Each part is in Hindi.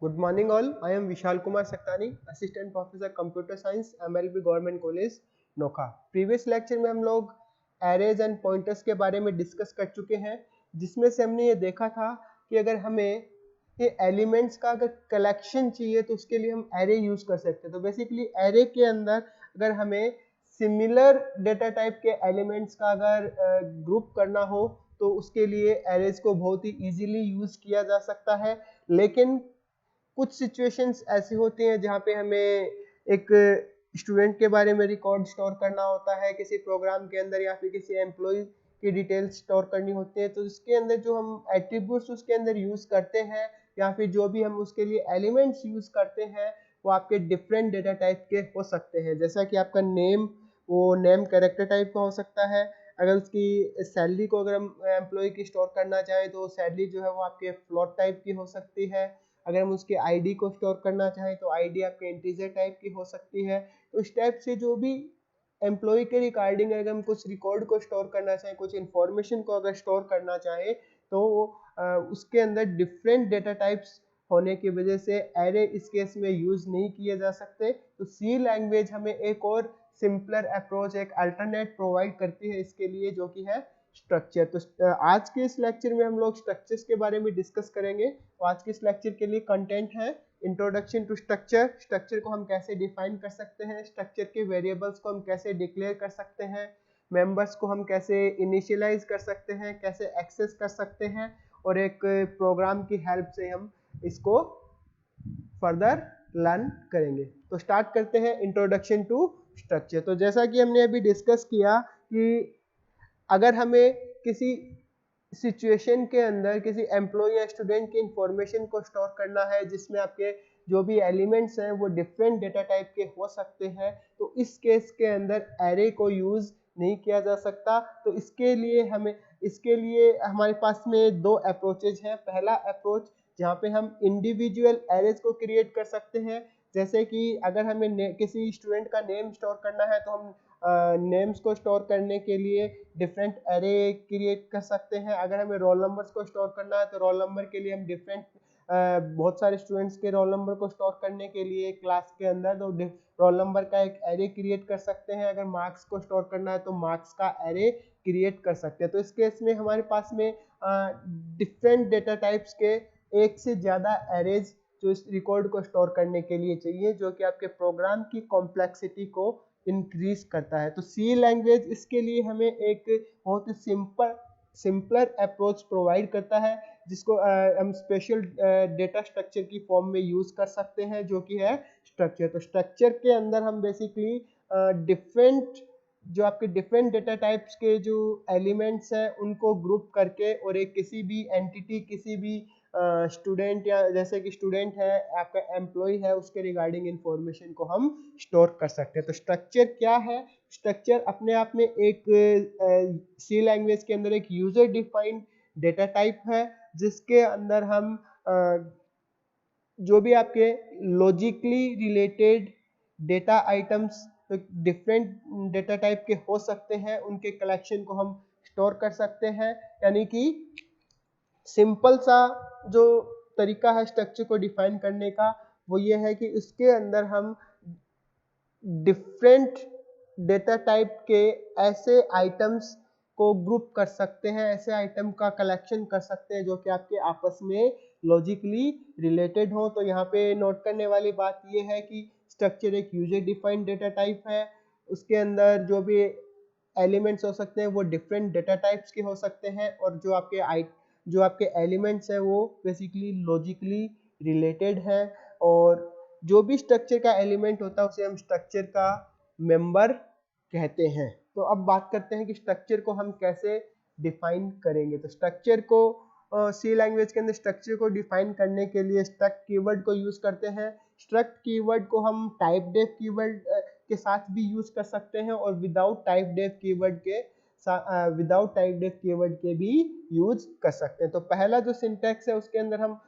Good morning all. I am Vishal Kumar Saktani, Assistant Professor Computer Science, MLB Government College, Nokha. Previous lecture में हम लोग एरेज एंड पॉइंटर्स के बारे में डिस्कस कर चुके हैं, जिसमें से हमने ये देखा था कि अगर हमें ये एलिमेंट्स का अगर कलेक्शन चाहिए तो उसके लिए हम एरे यूज कर सकते हैं। तो बेसिकली एरे के अंदर अगर हमें सिमिलर डेटा टाइप के एलिमेंट्स का अगर ग्रुप करना हो तो उसके लिए एरेज को बहुत ही इजीली यूज किया जा सकता है। लेकिन कुछ सिचुएशंस ऐसी होती हैं जहाँ पे हमें एक स्टूडेंट के बारे में रिकॉर्ड स्टोर करना होता है किसी प्रोग्राम के अंदर, या फिर किसी एम्प्लॉय की डिटेल्स स्टोर करनी होती है। तो इसके अंदर जो हम एट्रीब्यूट्स उसके अंदर यूज करते हैं या फिर जो भी हम उसके लिए एलिमेंट्स यूज करते हैं वो आपके डिफरेंट डेटा टाइप के हो सकते हैं। जैसा कि आपका नेम, वो नेम कैरेक्टर टाइप का हो सकता है। अगर उसकी सैलरी को अगर हम एम्प्लॉय की स्टोर करना चाहें तो सैलरी जो है वो आपके फ्लोट टाइप की हो सकती है। अगर हम उसके आईडी को स्टोर करना चाहें तो आईडी आपके इंटीजर टाइप की हो सकती है। तो इस टाइप से जो भी एम्प्लॉय के रिगार्डिंग अगर हम कुछ रिकॉर्ड को स्टोर करना चाहें, कुछ इंफॉर्मेशन को अगर स्टोर करना चाहें तो उसके अंदर डिफरेंट डेटा टाइप्स होने की वजह से एरे इस केस में यूज नहीं किए जा सकते। तो सी लैंग्वेज हमें एक और सिंपलर अप्रोच, एक अल्टरनेट प्रोवाइड करती है इसके लिए, जो कि है स्ट्रक्चर। तो आज के इस लेक्चर में हम लोग स्ट्रक्चर्स के बारे में डिस्कस करेंगे। तो आज के इस लेक्चर के लिए कंटेंट है इंट्रोडक्शन टू स्ट्रक्चर। स्ट्रक्चर को हम कैसे डिफाइन कर सकते हैं, स्ट्रक्चर के वेरिएबल्स को हम कैसे डिक्लेयर कर सकते हैं, मेंबर्स को हम कैसे इनिशियलाइज कर सकते हैं, कैसे एक्सेस कर सकते हैं, और एक प्रोग्राम की हेल्प से हम इसको फर्दर लर्न करेंगे। तो स्टार्ट करते हैं इंट्रोडक्शन टू स्ट्रक्चर। तो जैसा कि हमने अभी डिस्कस किया कि अगर हमें किसी सिचुएशन के अंदर किसी एम्प्लॉय या स्टूडेंट की इंफॉर्मेशन को स्टोर करना है जिसमें आपके जो भी एलिमेंट्स हैं वो डिफरेंट डेटा टाइप के हो सकते हैं, तो इस केस के अंदर एरे को यूज नहीं किया जा सकता। तो इसके लिए हमारे पास में दो अप्रोचेज हैं। पहला अप्रोच जहाँ पे हम इंडिविजुअल एरेज को क्रिएट कर सकते हैं। जैसे कि अगर हमें किसी स्टूडेंट का नेम स्टोर करना है तो हम नेम्स को स्टोर करने के लिए डिफरेंट एरे क्रिएट कर सकते हैं। अगर हमें रोल नंबर्स को स्टोर करना है तो रोल नंबर के लिए हम डिफरेंट बहुत सारे स्टूडेंट्स के रोल नंबर को स्टोर करने के लिए क्लास के अंदर तो रोल नंबर का एक एरे क्रिएट कर सकते हैं। अगर मार्क्स को स्टोर करना है तो मार्क्स का एरे क्रिएट कर सकते हैं। तो इस केस में हमारे पास में डिफरेंट डेटा टाइप्स के एक से ज़्यादा एरेज जो इस रिकॉर्ड को स्टोर करने के लिए चाहिए, जो कि आपके प्रोग्राम की कॉम्प्लेक्सिटी को इंक्रीज करता है। तो सी लैंग्वेज इसके लिए हमें एक बहुत ही सिंपलर अप्रोच प्रोवाइड करता है, जिसको हम स्पेशल डेटा स्ट्रक्चर की फॉर्म में यूज कर सकते हैं, जो कि है स्ट्रक्चर। तो स्ट्रक्चर के अंदर हम बेसिकली डिफरेंट डेटा टाइप्स के जो एलिमेंट्स हैं उनको ग्रुप करके और एक किसी भी एंटिटी, किसी भी स्टूडेंट या जैसे कि स्टूडेंट है, आपका एम्प्लॉय है, उसके रिगार्डिंग इंफॉर्मेशन को हम स्टोर कर सकते हैं। तो स्ट्रक्चर क्या है? स्ट्रक्चर अपने आप में एक सी लैंग्वेज के अंदर एक यूजर डिफाइंड डेटा टाइप है, जिसके अंदर हम जो भी आपके logically related data items different data type के हो सकते हैं, उनके कलेक्शन को हम स्टोर कर सकते हैं। यानी कि सिंपल सा जो तरीका है स्ट्रक्चर को डिफाइन करने का वो ये है कि इसके अंदर हम डिफरेंट डेटा टाइप के ऐसे आइटम्स को ग्रुप कर सकते हैं, ऐसे आइटम का कलेक्शन कर सकते हैं जो कि आपके आपस में लॉजिकली रिलेटेड हो। तो यहाँ पे नोट करने वाली बात ये है कि स्ट्रक्चर एक यूजर डिफाइंड डेटा टाइप है। उसके अंदर जो भी एलिमेंट्स हो सकते हैं वो डिफरेंट डेटा टाइप्स के हो सकते हैं, और जो आपके एलिमेंट्स हैं वो बेसिकली लॉजिकली रिलेटेड है। और जो भी स्ट्रक्चर का एलिमेंट होता है उसे हम स्ट्रक्चर का मेंबर कहते हैं। तो अब बात करते हैं कि स्ट्रक्चर को हम कैसे डिफाइन करेंगे। तो स्ट्रक्चर को सी लैंग्वेज के अंदर स्ट्रक्चर को डिफाइन करने के लिए स्ट्रक्ट कीवर्ड को यूज करते हैं। स्ट्रक्ट कीवर्ड को हम टाइप डेफ कीवर्ड के साथ भी यूज कर सकते हैं और विदाउट टाइप डेफ कीवर्ड के भी यूज कर सकते हैं। तो पहला जो सिंटैक्स है उसके अंदर हम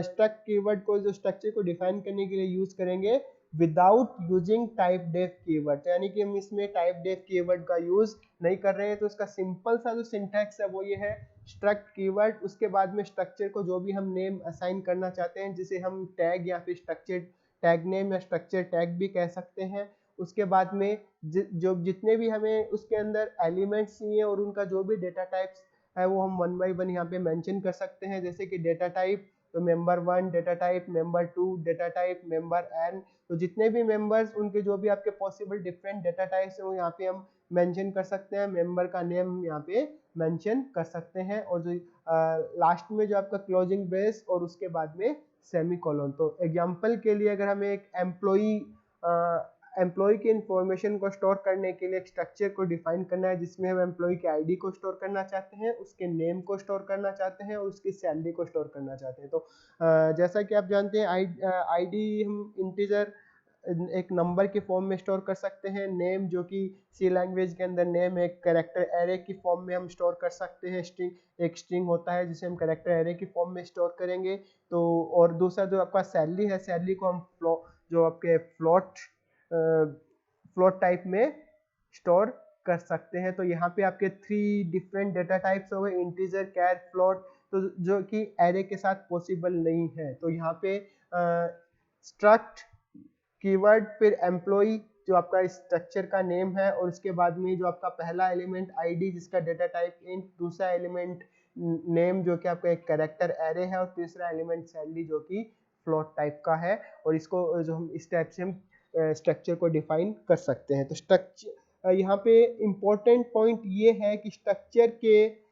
स्ट्रक्ट कीवर्ड को, जो स्ट्रक्चर को डिफाइन करने के लिए यूज करेंगे without using typedef keyword, यानी कि हम इसमें टाइप डेफ कीवर्ड का यूज नहीं कर रहे हैं। तो इसका सिंपल सा जो सिंटैक्स है वो ये है स्ट्रक्ट कीवर्ड, उसके बाद में स्ट्रक्चर को जो भी हम नेम असाइन करना चाहते हैं, जिसे हम टैग या फिर स्ट्रक्चर टैग नेम या स्ट्रक्चर टैग भी कह सकते हैं। उसके बाद में जो जितने भी हमें उसके अंदर एलिमेंट्स चाहिए और उनका जो भी डेटा टाइप्स है वो हम 1 बाय 1 यहाँ पे मेंशन कर सकते हैं। जैसे कि डेटा टाइप तो member 1, data type member 2, data type member n, तो जितने भी मेंबर्स उनके जो भी आपके पॉसिबल डिफरेंट डेटा टाइप्स है वो यहाँ पे हम मेंशन कर सकते हैं। मेंबर का नेम यहाँ पे मेंशन कर सकते हैं और जो लास्ट में जो आपका क्लोजिंग ब्रेस और उसके बाद में सेमीकोलन। तो एग्जांपल के लिए अगर हमें एक एम्प्लॉय की इंफॉर्मेशन को स्टोर करने के लिए एक स्ट्रक्चर को डिफाइन करना है, जिसमें हम एम्प्लॉय के आईडी को स्टोर करना चाहते हैं, उसके नेम को स्टोर करना चाहते हैं और उसकी सैलरी को स्टोर करना चाहते हैं। तो जैसा कि आप जानते हैं आईडी हम इंटीजर एक नंबर के फॉर्म में स्टोर कर सकते हैं। नेम जो कि सी लैंग्वेज के अंदर नेम एक कैरेक्टर एरे की फॉर्म में हम स्टोर कर सकते हैं। एक स्ट्रिंग होता है जिसे हम कैरेक्टर एरे की फॉर्म में स्टोर करेंगे। तो और दूसरा जो आपका सैलरी है, सैलरी को हम जो आपके फ्लोट टाइप में स्टोर कर सकते हैं। तो यहाँ पे आपके 3 डिफरेंट डेटा टाइप्स हो गए, इंटीजर, कैर, फ्लोट, तो जो कि एरे के साथ पॉसिबल नहीं है। तो यहाँ पे स्ट्रक्ट कीवर्ड, फिर एम्प्लॉय जो आपका स्ट्रक्चर का नेम है और उसके बाद में जो आपका पहला एलिमेंट आईडी जिसका डेटा टाइप इंट, दूसरा एलिमेंट नेम जो कि आपका एक कैरेक्टर एरे है और तीसरा एलिमेंट सैलरी जो कि फ्लोट टाइप का है। और इसको जो हम इस टाइप से हम स्ट्रक्चर को डिफाइन कर सकते हैं। तो स्ट्रक्चर यहाँ पे इम्पोर्टेंट पॉइंट ये है कि स्ट्रक्चर के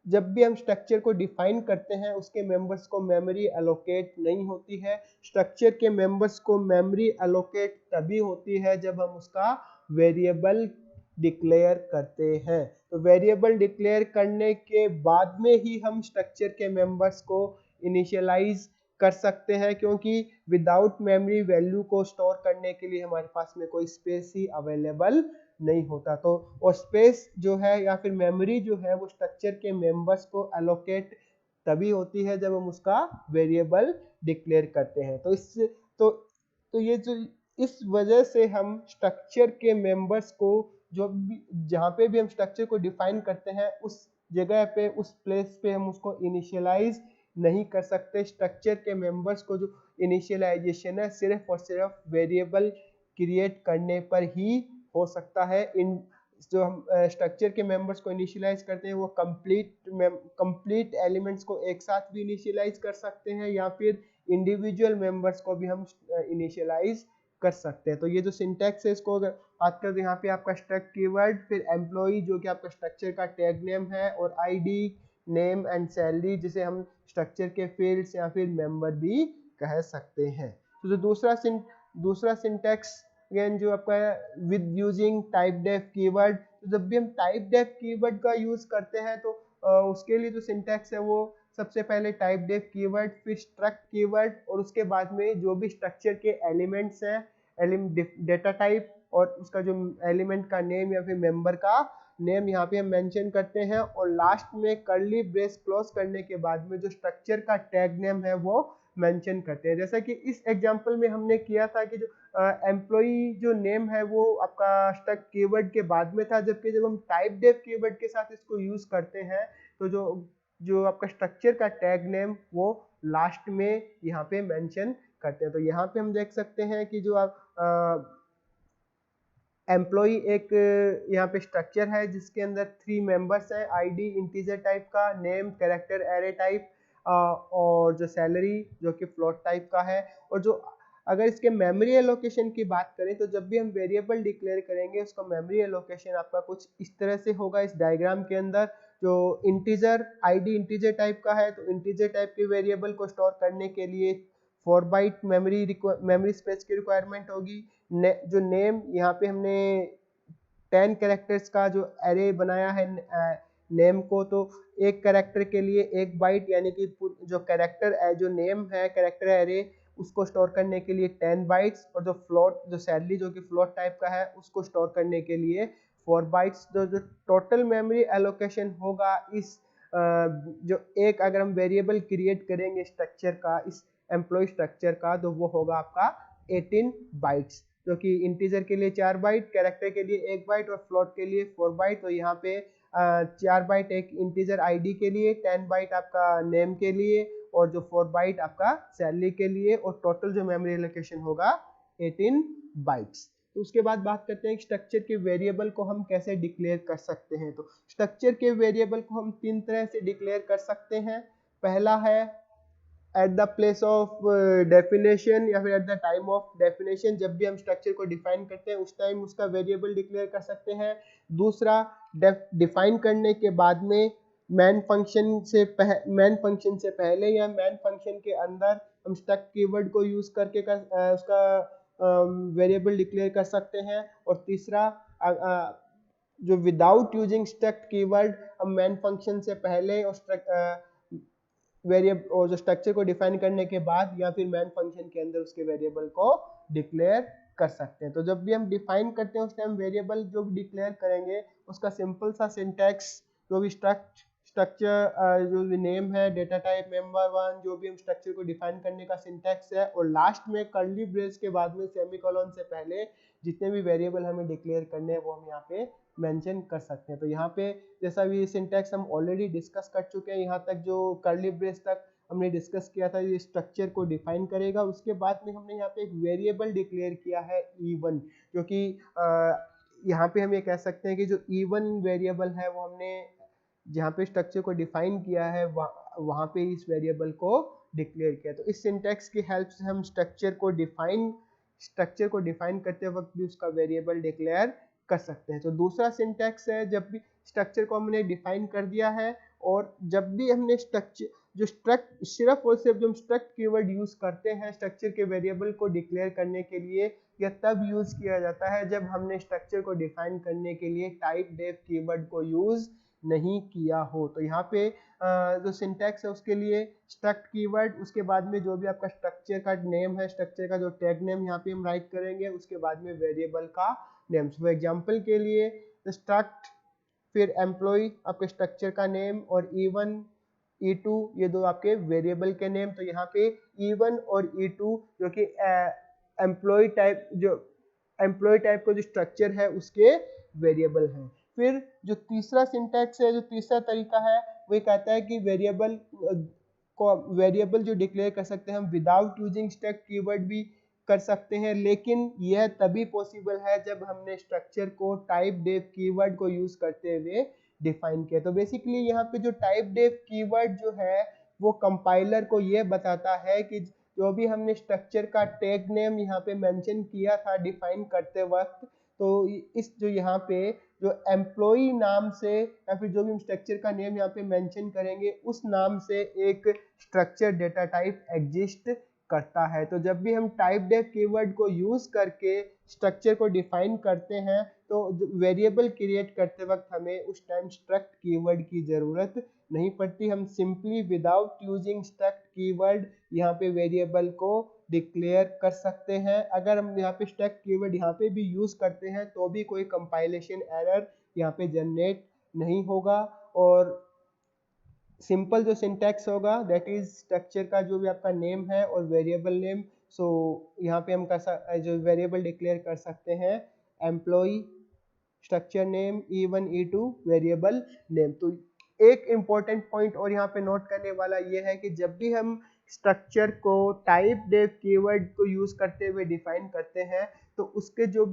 जब भी हम स्ट्रक्चर को डिफाइन करते हैं उसके मेंबर्स को मेमोरी एलोकेट नहीं होती है। स्ट्रक्चर के मेंबर्स को मेमोरी एलोकेट तभी होती है जब हम उसका वेरिएबल डिक्लेयर करते हैं। तो वेरिएबल डिक्लेयर करने के बाद में ही हम स्ट्रक्चर के मेंबर्स को इनिशियलाइज कर सकते हैं, क्योंकि विदाउट मेमोरी वैल्यू को स्टोर करने के लिए हमारे पास में कोई स्पेस ही अवेलेबल नहीं होता। तो वो स्पेस जो है या फिर मेमोरी जो है वो स्ट्रक्चर के मेंबर्स को एलोकेट तभी होती है जब हम उसका वेरिएबल डिक्लेयर करते हैं। तो ये जो इस वजह से हम स्ट्रक्चर के मेंबर्स को जो भी जहाँ पे भी हम स्ट्रक्चर को डिफाइन करते हैं उस जगह पे उस प्लेस पे हम उसको इनिशियलाइज नहीं कर सकते। स्ट्रक्चर के मेंबर्स को जो इनिशियलाइजेशन है सिर्फ और सिर्फ वेरिएबल क्रिएट करने पर ही हो सकता है। इन जो हम स्ट्रक्चर के मेंबर्स को इनिशियलाइज करते हैं वो कंप्लीट एलिमेंट्स को एक साथ भी इनिशियलाइज कर सकते हैं या फिर इंडिविजुअल मेंबर्स को भी हम इनिशियलाइज कर सकते हैं। तो ये जो सिंटैक्स है इसको बात करते हैं, यहाँ पे आपका स्ट्रक्ट कीवर्ड, फिर एम्प्लॉय जो कि आपका स्ट्रक्चर का टैग नेम है, और आईडी, नेम एंड सैलरी जिसे हम स्ट्रक्चर के फील्ड्स या फिर मेंबर भी कह सकते हैं। तो जो दूसरा सिंटैक्स अगेन जो आपका with using typedef keyword, तो जब भी हम टाइप डेफ कीवर्ड का यूज करते हैं तो उसके लिए जो सिंटैक्स है वो सबसे पहले टाइप डेफ कीवर्ड, फिर स्ट्रक्ट कीवर्ड और उसके बाद में जो भी स्ट्रक्चर के एलिमेंट्स हैं डेटा टाइप और उसका जो एलिमेंट का नेम या फिर मेंबर का नेम यहाँ पे हम मेंशन करते हैं, और लास्ट में कर्ली ब्रेस क्लोज करने के बाद में जो स्ट्रक्चर का टैग नेम है वो मेंशन करते हैं। जैसा कि इस एग्जांपल में हमने किया था कि जो एम्प्लॉई जो नेम है वो आपका स्ट्रक्ट कीवर्ड के बाद में था, जबकि जब हम टाइप डेफ कीवर्ड के साथ इसको यूज करते हैं तो जो आपका स्ट्रक्चर का टैग नेम वो लास्ट में यहाँ पे मेंशन करते हैं। तो यहाँ पे हम देख सकते हैं कि जो आप एम्प्लॉय एक यहाँ पे स्ट्रक्चर है जिसके अंदर 3 मेंबर्स हैं, आईडी इंटीजर टाइप का, नेम कैरेक्टर एरे टाइप और जो सैलरी जो कि फ्लोट टाइप का है। और जो अगर इसके मेमोरी एलोकेशन की बात करें तो जब भी हम वेरिएबल डिक्लेयर करेंगे उसका मेमोरी एलोकेशन आपका कुछ इस तरह से होगा। इस डायग्राम के अंदर जो इंटीजर आईडी इंटीजर टाइप का है तो इंटीजर टाइप के वेरिएबल को स्टोर करने के लिए 4 बाइट मेमोरी स्पेस की रिक्वायरमेंट होगी। जो नेम यहाँ पे हमने 10 कैरेक्टर्स का जो एरे बनाया है नेम को, तो एक कैरेक्टर के लिए 1 बाइट यानी कि जो कैरेक्टर जो नेम है कैरेक्टर एरे उसको स्टोर करने के लिए 10 बाइट्स, और जो सैलरी जो कि फ्लोट टाइप का है उसको स्टोर करने के लिए 4 बाइट्स। जो टोटल मेमोरी एलोकेशन होगा इस जो एक अगर हम वेरिएबल क्रिएट करेंगे स्ट्रक्चर का इस एम्प्लॉय स्ट्रक्चर का तो वो होगा आपका 18 बाइट्स, जो कि इंटीजर के लिए 4 बाइट, कैरेक्टर के लिए 1 बाइट और फ्लोट के लिए 4 बाइट। तो यहाँ पे 4 बाइट एक इंटीजर आईडी के लिए, 10 बाइट आपका नेम के लिए और जो 4 बाइट आपका सैलरी के लिए, और टोटल जो मेमोरी एलोकेशन होगा 18 बाइट्स। तो उसके बाद बात करते हैं स्ट्रक्चर के वेरिएबल को हम कैसे डिक्लेयर कर सकते हैं। तो स्ट्रक्चर के वेरिएबल को हम 3 तरह से डिक्लेयर कर सकते हैं। पहला है at the place of definition या फिर at the time of definition, जब भी हम स्ट्रक्चर को डिफाइन करते हैं उस टाइम उसका वेरिएबल डिक्लेयर कर सकते हैं। दूसरा, डिफाइन करने के बाद में मैन फंक्शन से पहले या मैन फंक्शन के अंदर हम स्ट्रक्ट कीवर्ड को यूज करके उसका वेरिएबल डिक्लेयर कर सकते हैं। और तीसरा, जो विदाउट यूजिंग स्ट्रक्ट कीवर्ड हम मैन फंक्शन से पहले और वेरिएबल और जो स्ट्रक्चर को डिफाइन करने के बाद या फिर मैन फंक्शन के अंदर उसके वेरिएबल को डिक्लेयर कर सकते हैं। तो जब भी हम डिफाइन करते हैं उस टाइम वेरिएबल जो भी डिक्लेयर करेंगे उसका सिंपल सा सिंटैक्स, जो भी स्ट्रक्चर जो भी नेम है, डेटा टाइप, मेंबर वन, जो भी हम स्ट्रक्चर को डिफाइन करने का सिंटैक्स है, और लास्ट में कर्ली ब्रेस के बाद में सेमीकोलन से पहले जितने भी वेरिएबल हमें डिक्लेयर करने हैं वो हम यहाँ पे मेंशन कर सकते हैं। तो यहाँ पे जैसा भी सिंटैक्स हम ऑलरेडी डिस्कस कर चुके हैं, यहाँ तक जो कर्ली ब्रेस तक हमने डिस्कस किया था, ये स्ट्रक्चर को डिफाइन करेगा। उसके बाद में हमने यहाँ पे एक वेरिएबल डिक्लेयर किया है E1, जो कि यहाँ पे हम ये कह सकते हैं कि जो E1 वेरिएबल है वो हमने जहाँ पे स्ट्रक्चर को डिफाइन किया है वहाँ पे इस वेरिएबल को डिक्लेयर किया। तो इस सिंटैक्स की हेल्प से हम स्ट्रक्चर को डिफाइन करते वक्त भी उसका वेरिएबल डिक्लेयर कर सकते हैं। तो दूसरा सिंटैक्स है, जब भी स्ट्रक्चर को हमने डिफाइन कर दिया है और जब भी हमने सिर्फ और सिर्फ जो हम स्ट्रक्ट कीवर्ड यूज करते हैं स्ट्रक्चर के वेरिएबल को डिक्लेयर करने के लिए, यह तब यूज किया जाता है जब हमने स्ट्रक्चर को डिफाइन करने के लिए टाइप डेफ कीवर्ड को यूज नहीं किया हो। तो यहाँ पे जो सिंटैक्स है उसके लिए स्ट्रक्ट कीवर्ड, उसके बाद में जो भी आपका स्ट्रक्चर का नेम है, स्ट्रक्चर का जो टैग नेम यहाँ पे हम राइट करेंगे, उसके बाद में वेरिएबल का नेम। फॉर एग्जांपल के लिए स्ट्रक्ट फिर एम्प्लॉय आपके स्ट्रक्चर का नेम और E1 E2 ये दो आपके वेरिएबल के नेम। तो यहाँ पे E1 और E2 जो कि एम्प्लॉय टाइप का जो स्ट्रक्चर है उसके वेरिएबल हैं। फिर जो तीसरा सिंटैक्स है, जो तीसरा तरीका है, वो कहता है कि वेरिएबल जो डिक्लेयर कर सकते हैं हम विदाउट यूजिंग स्ट्रक्ट कीवर्ड भी कर सकते हैं, लेकिन यह तभी पॉसिबल है जब हमने स्ट्रक्चर को टाइप डेफ कीवर्ड को यूज करते हुए डिफाइन किया। तो बेसिकली यहाँ पे जो टाइप डेफ कीवर्ड जो है वो कंपाइलर को ये बताता है कि जो भी हमने स्ट्रक्चर का टैग नेम यहाँ पे मेंशन किया था डिफाइन करते वक्त, तो इस जो यहाँ पे जो एम्प्लॉई नाम से या फिर जो भी हम स्ट्रक्चर का नेम यहाँ पे मेंशन करेंगे उस नाम से एक स्ट्रक्चर डेटा टाइप एग्जिस्ट करता है। तो जब भी हम टाइप डेफ कीवर्ड को यूज करके स्ट्रक्चर को डिफाइन करते हैं तो वेरिएबल क्रिएट करते वक्त हमें उस टाइम स्ट्रक्ट कीवर्ड की जरूरत नहीं पड़ती। हम simply without using struct keyword यहाँ पे वेरिएबल को डिक्लेयर कर सकते हैं। अगर हम यहाँ पे स्ट्रक्ट कीवर्ड यहाँ पे भी यूज करते हैं तो भी कोई कंपाइलेशन एरर यहाँ पे जनरेट नहीं होगा। और सिंपल जो सिंटैक्स होगा दैट इज स्ट्रक्चर का जो भी आपका नेम है और वेरिएबल नेम। सो यहाँ पे हम जो वेरिएबल डिक्लेयर कर सकते हैं employ structure name E1 E2 variable name. तो एक इम्पोर्टेंट पॉइंट और यहाँ पे नोट करने वाला ये है कि जब भी हम स्ट्रक्चर को टाइप डेफ कीवर्ड को यूज करते हुए डिफाइन करते हैं तो उसके जो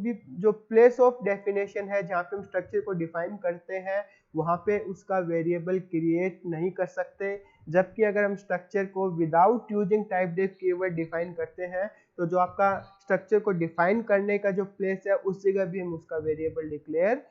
प्लेस ऑफ डेफिनेशन है जहाँ पे हम स्ट्रक्चर को डिफाइन करते हैं वहाँ पे उसका वेरिएबल क्रिएट नहीं कर सकते। जबकि अगर हम स्ट्रक्चर को without using typedef keyword define करते हैं तो जो आपका स्ट्रक्चर को डिफाइन करने का जो प्लेस है उस जगह भी हम उसका वेरिएबल डिक्लेयर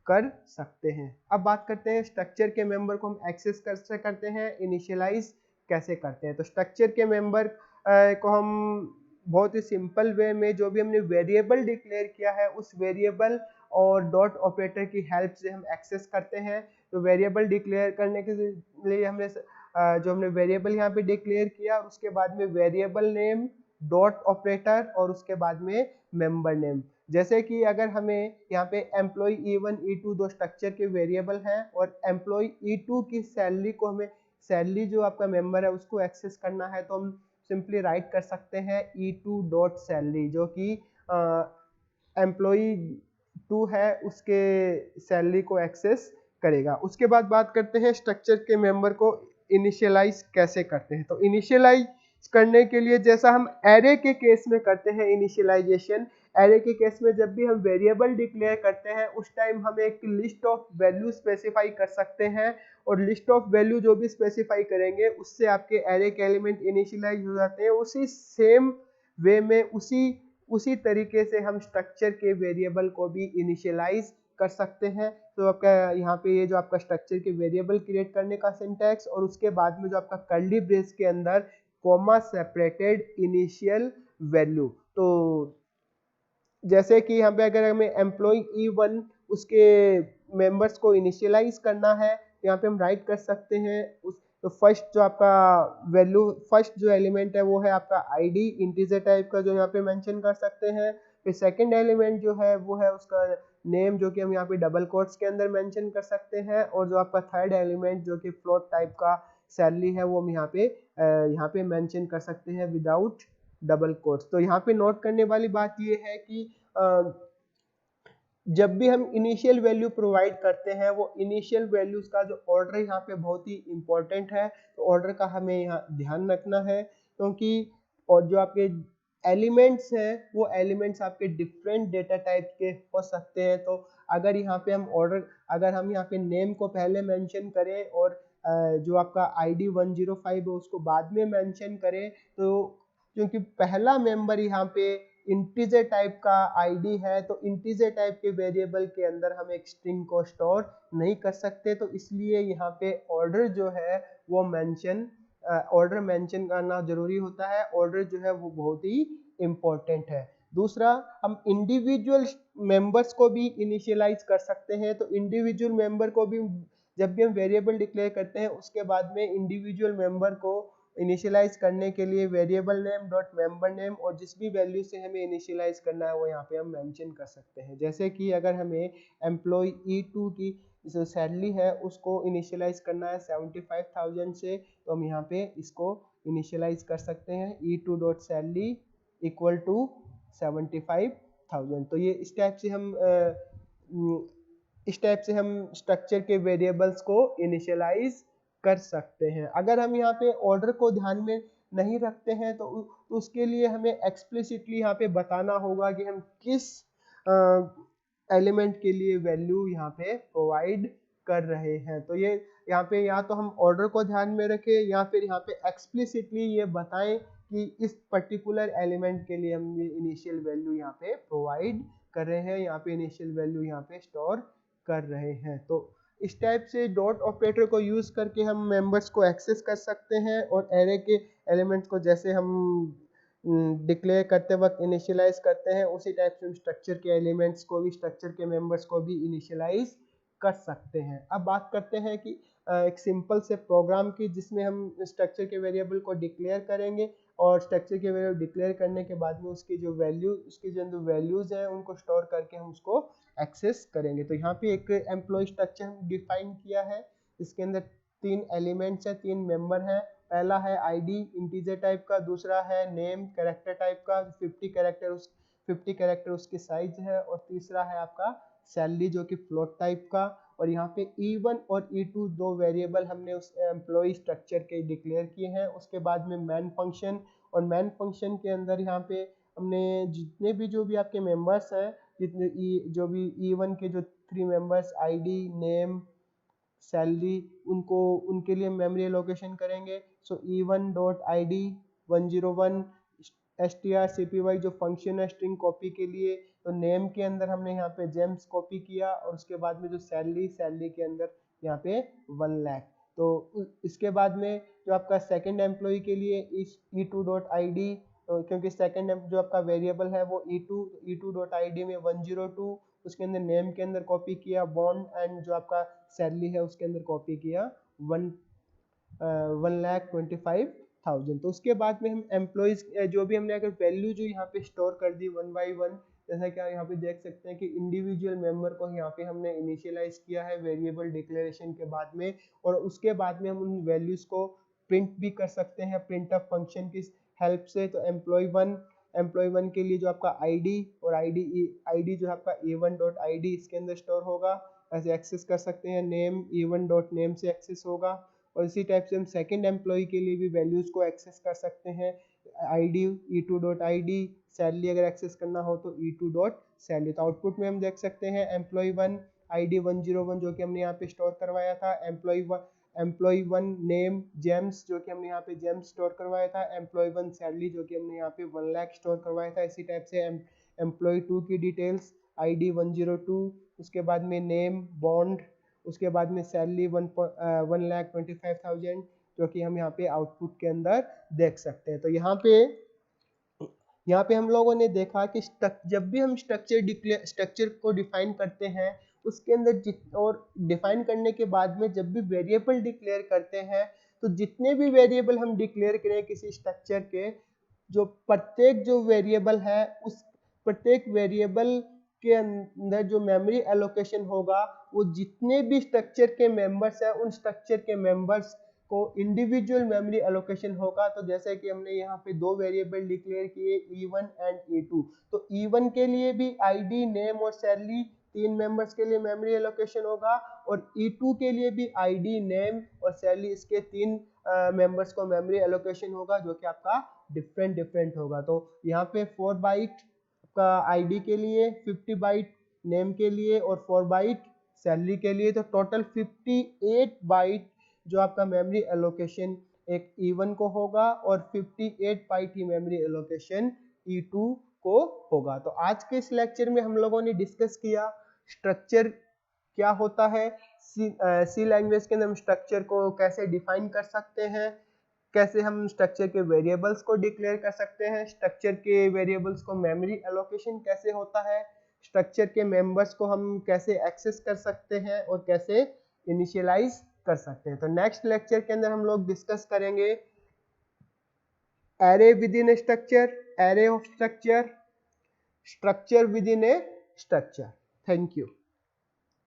कर सकते हैं। अब बात करते हैं स्ट्रक्चर के मेंबर को हम एक्सेस कैसे करते हैं, इनिशियलाइज कैसे करते हैं। तो स्ट्रक्चर के मेंबर को हम बहुत ही सिंपल वे में जो भी हमने वेरिएबल डिक्लेयर किया है उस वेरिएबल और डॉट ऑपरेटर की हेल्प से हम एक्सेस करते हैं। तो वेरिएबल डिक्लेयर करने के लिए हमने वेरिएबल यहाँ पे डिक्लेयर किया और उसके बाद में वेरिएबल नेम डॉट ऑपरेटर और उसके बाद में मेंबर नेम। जैसे कि अगर हमें यहाँ पे एम्प्लॉय E1 E2 दो स्ट्रक्चर के वेरिएबल हैं और एम्प्लॉय E2 की सैलरी को हमें सैलरी जो आपका मेंबर है उसको एक्सेस करना है तो हम सिंपली राइट कर सकते हैं E2 डॉट सैलरी, जो कि एम्प्लॉय 2 है उसके सैलरी को एक्सेस करेगा। उसके बाद बात करते हैं स्ट्रक्चर के मेंबर को इनिशियलाइज कैसे करते हैं। तो इनिशियलाइज करने के लिए जैसा हम एरे के केस में करते हैं इनिशियलाइजेशन, एरे के केस में जब भी हम वेरिएबल डिक्लेयर करते हैं उस टाइम हम एक लिस्ट ऑफ वैल्यू स्पेसिफाई कर सकते हैं, और लिस्ट ऑफ वैल्यू जो भी स्पेसिफाई करेंगे उससे आपके एरे के एलिमेंट इनिशियलाइज हो जाते हैं। उसी सेम वे में उसी तरीके से हम स्ट्रक्चर के वेरिएबल को भी इनिशियलाइज कर सकते हैं। तो आपका यहाँ पे ये जो आपका स्ट्रक्चर के वेरिएबल क्रिएट करने का सिंटैक्स, और उसके बाद में जो आपका कर्ली ब्रेस के अंदर कॉमा सेपरेटेड इनिशियल वैल्यू। तो जैसे कि यहाँ पे अगर हमें एम्प्लॉय E1 उसके मेंबर्स को इनिशियलाइज करना है, यहाँ पे हम राइट कर सकते हैं तो फर्स्ट जो आपका वैल्यू, फर्स्ट जो एलिमेंट है वो है आपका आईडी इंटीजर टाइप का, जो यहाँ पे मेंशन कर सकते हैं। फिर सेकंड एलिमेंट जो है वो है उसका नेम, जो कि हम यहाँ पे डबल कोट्स के अंदर मेंशन कर सकते हैं। और जो आपका थर्ड एलिमेंट जो कि फ्लोट टाइप का सैलरी है वो हम यहाँ पे मेंशन कर सकते हैं विदाउट डबल कोट्स। तो यहाँ पे नोट करने वाली बात ये है कि जब भी हम इनिशियल वैल्यू प्रोवाइड करते हैं वो इनिशियल वैल्यूज का जो ऑर्डर यहाँ पे बहुत ही इंपॉर्टेंट है। तो ऑर्डर का हमें यहाँ ध्यान रखना है, क्योंकि और जो आपके एलिमेंट्स हैं वो एलिमेंट्स आपके डिफरेंट डेटा टाइप के हो सकते हैं। तो अगर यहाँ पे अगर हम यहाँ पे नेम को पहले मेंशन करें और जो आपका ID 105 है उसको बाद में मेंशन करें, तो क्योंकि पहला मेंबर यहाँ पे इंटीजर टाइप का आईडी है, तो इंटीजर टाइप के वेरिएबल के अंदर हम एक स्ट्रिंग को स्टोर नहीं कर सकते। तो इसलिए यहाँ पे ऑर्डर जो है वो ऑर्डर मेंशन करना जरूरी होता है। ऑर्डर जो है वो बहुत ही इंपॉर्टेंट है। दूसरा, हम इंडिविजुअल मेंबर्स को भी इनिशियलाइज कर सकते हैं। तो इंडिविजुअल मेंबर को भी जब भी हम वेरिएबल डिक्लेयर करते हैं उसके बाद में इंडिविजुअल मेंबर को इनिशियलाइज करने के लिए variable name dot member name और जिस भी वैल्यू से हमें इनिशियलाइज करना है वो यहाँ पे हम मेंशन कर सकते हैं। जैसे कि अगर हमें एम्प्लॉय E2 की जो सैलरी है उसको इनिशियलाइज करना है 75,000 से, तो हम यहाँ पे इसको इनिशियलाइज कर सकते हैं E2 dot salary equal to 75,000। तो ये इस टाइप से हम स्ट्रक्चर के वेरिएबल्स को इनिशियलाइज कर सकते हैं। अगर हम यहाँ पे ऑर्डर को ध्यान में नहीं रखते हैं तो उसके लिए हमें एक्सप्लिसिटली यहाँ पे बताना होगा कि हम किस एलिमेंट के लिए वैल्यू यहाँ पे प्रोवाइड कर रहे हैं। तो ये यहाँ पे या तो हम ऑर्डर को ध्यान में रखें या फिर यहाँ पे एक्सप्लिसिटली ये बताएं कि इस पर्टिकुलर एलिमेंट के लिए हम ये इनिशियल वैल्यू यहाँ पे प्रोवाइड कर रहे हैं, यहाँ पे इनिशियल वैल्यू यहाँ पे स्टोर कर रहे हैं। तो इस टाइप से डॉट ऑपरेटर को यूज करके हम मेंबर्स को एक्सेस कर सकते हैं, और एरे के एलिमेंट्स को जैसे हम डिक्लेयर करते वक्त इनिशियलाइज करते हैं उसी टाइप से हम स्ट्रक्चर के एलिमेंट्स को भी, स्ट्रक्चर के मेंबर्स को भी इनिशियलाइज कर सकते हैं। अब बात करते हैं कि एक सिंपल से प्रोग्राम की जिसमें हम स्ट्रक्चर के वेरिएबल को डिक्लेयर करेंगे और स्ट्रक्चर के वेरिएबल डिक्लेयर करने के बाद में उसकी जो वैल्यूज हैं उनको स्टोर करके हम उसको एक्सेस करेंगे। तो यहाँ पे एक एम्प्लॉय स्ट्रक्चर हम डिफाइन किया है, इसके अंदर 3 एलिमेंट्स हैं, 3 मेंबर हैं। पहला है आईडी इंटीजर टाइप का, दूसरा है नेम कैरेक्टर टाइप का 50 कैरेक्टर उसकी साइज है, और तीसरा है आपका सैलरी जो कि फ्लोट टाइप का। और यहाँ पे E1 और E2 दो वेरिएबल हमने उस एम्प्लॉय स्ट्रक्चर के डिक्लेयर किए हैं। उसके बाद में मैन फंक्शन, और मैन फंक्शन के अंदर यहाँ पे हमने जितने भी जो भी आपके मेंबर्स हैं, जो भी E1 के जो 3 मेंबर्स आईडी नेम सैलरी, उनके लिए मेमोरी एलोकेशन करेंगे। सो E1 डॉट ID 101 strcpy जो फंक्शन है स्ट्रिंग कॉपी के लिए, तो नेम के अंदर हमने यहाँ पे जेम्स कॉपी किया, और उसके बाद में जो सैलरी के अंदर यहाँ पे 1 लाख। तो इसके बाद में जो आपका सेकंड एम्प्लॉय के लिए इस E2 डॉट ID, तो क्योंकि सेकंड जो आपका वेरिएबल है वो E2 डॉट ID में 102, उसके अंदर नेम के अंदर कॉपी किया बॉन्ड, एंड जो आपका सैलरी है उसके अंदर कॉपी किया 1,25,000। तो उसके बाद में हम एम्प्लॉइज जो भी हमने अगर वैल्यू जो यहाँ पे स्टोर कर दी 1 by 1, जैसा कि आप यहाँ पे देख सकते हैं कि इंडिविजुअल मेंबर को यहाँ पे हमने इनिशियलाइज किया है वेरिएबल डिक्लेरेशन के बाद में, और उसके बाद में हम उन वैल्यूज को प्रिंट भी कर सकते हैं प्रिंटफ फंक्शन की हेल्प से। तो एम्प्लॉय 1 के लिए जो आपका आईडी जो आपका A1 डॉट ID इसके अंदर स्टोर होगा, ऐसे एक्सेस कर सकते हैं, नेम E1 डॉट नेम से एक्सेस होगा। और इसी टाइप से हम सेकंड एम्प्लॉय के लिए भी वैल्यूज़ को एक्सेस कर सकते हैं, ID E2 dot ID, salary अगर एक्सेस करना हो तो E2 डॉट सैलरी। तो आउटपुट में हम देख सकते हैं एम्प्लॉय 1 ID 101 जो कि हमने यहाँ पे स्टोर करवाया था, एम्प्लॉय 1 नेम जेम्स जो कि हमने यहाँ पे जेम्स स्टोर करवाया था, एम्प्लॉय 1 सैलरी जो कि हमने यहाँ पे 1 लाख स्टोर करवाया था। इसी टाइप से एम्प्लॉय 2 की डिटेल्स ID 102, उसके बाद में नेम बॉन्ड, उसके बाद में सैलरी 1,25,000 जो कि हम यहाँ पे आउटपुट के अंदर देख सकते हैं। तो यहाँ पे हम लोगों ने देखा कि जब भी हम स्ट्रक्चर को डिफाइन करते हैं उसके अंदर और डिफाइन करने के बाद में जब भी वेरिएबल डिक्लेयर करते हैं तो जितने भी वेरिएबल हम डिक्लेयर करें किसी स्ट्रक्चर के, जो प्रत्येक जो वेरिएबल है उस प्रत्येक वेरिएबल के अंदर जो मेमोरी एलोकेशन होगा वो जितने भी स्ट्रक्चर के मेंबर्स हैं उन स्ट्रक्चर के मेंबर्स को इंडिविजुअल मेमोरी एलोकेशन होगा। तो जैसे कि हमने यहाँ पे दो वेरिएबल डिक्लेयर किए E1 एंड E2, तो E1 के लिए भी ID नेम और सैलरी तीन मेंबर्स के लिए मेमोरी एलोकेशन होगा और E2 के लिए भी ID नेम और सैलरी इसके तीन मेंबर्स को मेमोरी एलोकेशन होगा जो कि आपका डिफरेंट होगा। तो यहाँ पे 4 बाइट का ID के लिए, 50 बाइट नेम के लिए और 4 बाइट सैलरी के लिए, तो टोटल 58 बाइट जो आपका मेमोरी एलोकेशन एक E1 को होगा और 58 बाइट ही मेमोरी एलोकेशन E2 को होगा। तो आज के इस लेक्चर में हम लोगों ने डिस्कस किया स्ट्रक्चर क्या होता है, सी लैंग्वेज के अंदर हम स्ट्रक्चर को कैसे डिफाइन कर सकते हैं, कैसे हम स्ट्रक्चर के वेरिएबल्स को डिक्लेयर कर सकते हैं, स्ट्रक्चर के वेरिएबल्स को मेमोरी एलोकेशन कैसे होता है, स्ट्रक्चर के मेंबर्स को हम कैसे एक्सेस कर सकते हैं और कैसे इनिशियलाइज कर सकते हैं। तो नेक्स्ट लेक्चर के अंदर हम लोग डिस्कस करेंगे array with in A structure, array of structure, structure with in A structure. Thank you.